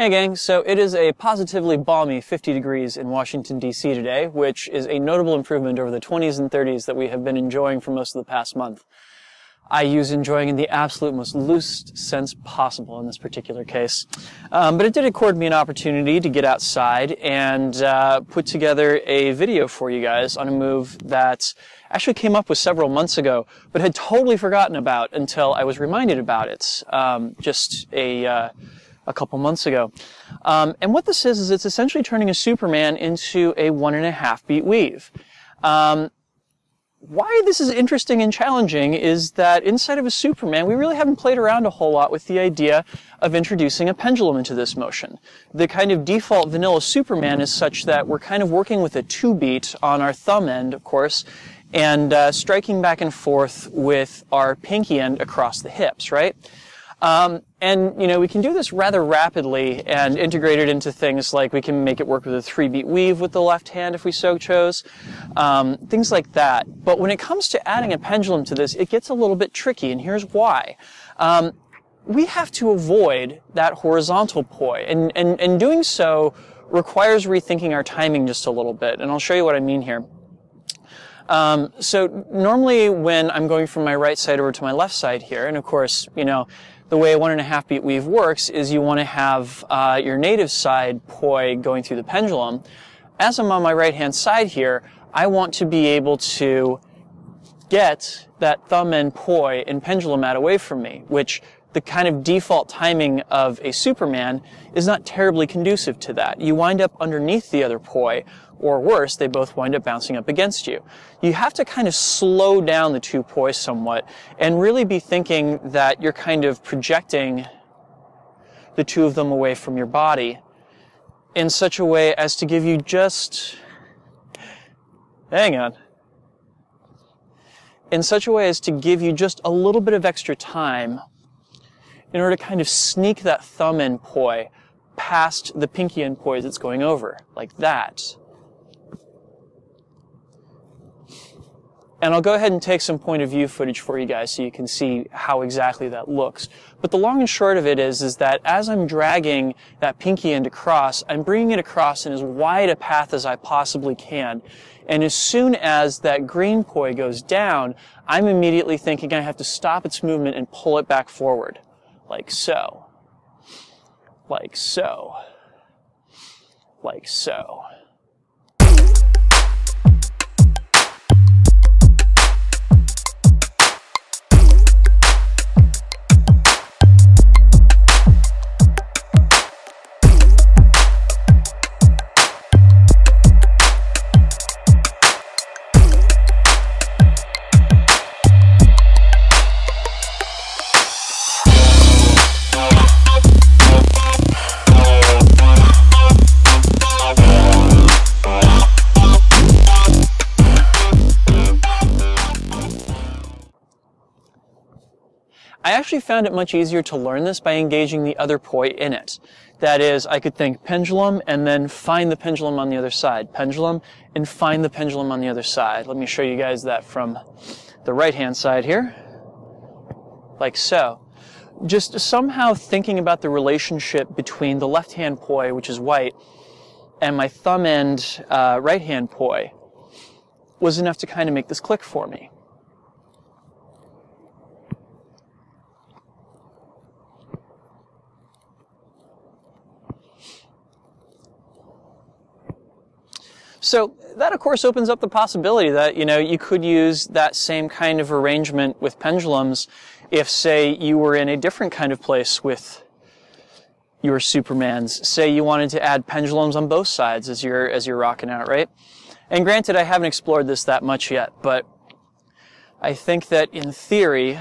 Hey gang, so it is a positively balmy 50 degrees in Washington, D.C. today, which is a notable improvement over the 20s and 30s that we have been enjoying for most of the past month. I use enjoying in the absolute most loose sense possible in this particular case. But it did accord me an opportunity to get outside and put together a video for you guys on a move that actually came up with several months ago, but had totally forgotten about until I was reminded about it just a couple months ago. And what this is it's essentially turning a Superman into a 1.5 beat weave. Why this is interesting and challenging is that inside of a Superman, we really haven't played around a whole lot with the idea of introducing a pendulum into this motion. The kind of default vanilla Superman is such that we're kind of working with a 2-beat on our thumb end, of course, and striking back and forth with our pinky end across the hips, right? And, you know, we can do this rather rapidly and integrate it into things like we can make it work with a 3-beat weave with the left hand if we so chose, things like that. But when it comes to adding a pendulum to this, it gets a little bit tricky, and here's why. We have to avoid that horizontal poi, and doing so requires rethinking our timing just a little bit, and I'll show you what I mean here. So normally when I'm going from my right side over to my left side here, and of course, you know, the way a 1.5 beat weave works is you want to have your native side poi going through the pendulum. As I'm on my right hand side here, I want to be able to get that thumb end poi and pendulum out away from me, which the kind of default timing of a Superman is not terribly conducive to that. You wind up underneath the other poi, or worse, they both wind up bouncing up against you. You have to kind of slow down the two poi somewhat and really be thinking that you're kind of projecting the two of them away from your body in such a way as to give you just, hang on, in such a way as to give you just a little bit of extra time in order to kind of sneak that thumb end poi past the pinky end poi that's going over, like that. And I'll go ahead and take some point of view footage for you guys so you can see how exactly that looks. But the long and short of it is that as I'm dragging that pinky end across, I'm bringing it across in as wide a path as I possibly can. And as soon as that green poi goes down, I'm immediately thinking I have to stop its movement and pull it back forward. Like so. Like so. Like so. I actually found it much easier to learn this by engaging the other poi in it. That is, I could think pendulum and then find the pendulum on the other side. Pendulum and find the pendulum on the other side. Let me show you guys that from the right-hand side here. Like so. Just somehow thinking about the relationship between the left-hand poi, which is white, and my thumb end right-hand poi was enough to kind of make this click for me. So that, of course, opens up the possibility that, you know, you could use that same kind of arrangement with pendulums if, say, you were in a different kind of place with your Supermans. Say you wanted to add pendulums on both sides as you're rocking out, right? And granted, I haven't explored this that much yet, but I think that in theory,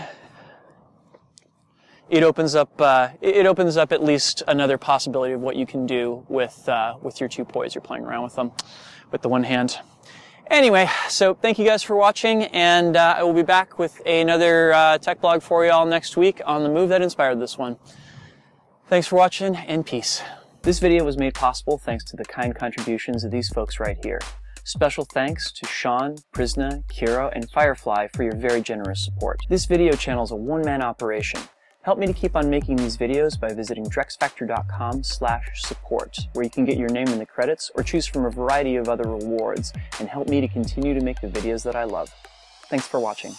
it opens up at least another possibility of what you can do with your two pois. You're playing around with them with the one hand. Anyway, so thank you guys for watching, and I will be back with another tech blog for you all next week on the move that inspired this one. Thanks for watching, and peace. This video was made possible thanks to the kind contributions of these folks right here. Special thanks to Sean, Prisna, Kiro, and Firefly for your very generous support. This video channel is a one-man operation. Help me to keep on making these videos by visiting drexfactor.com/support, where you can get your name in the credits or choose from a variety of other rewards, and help me to continue to make the videos that I love. Thanks for watching.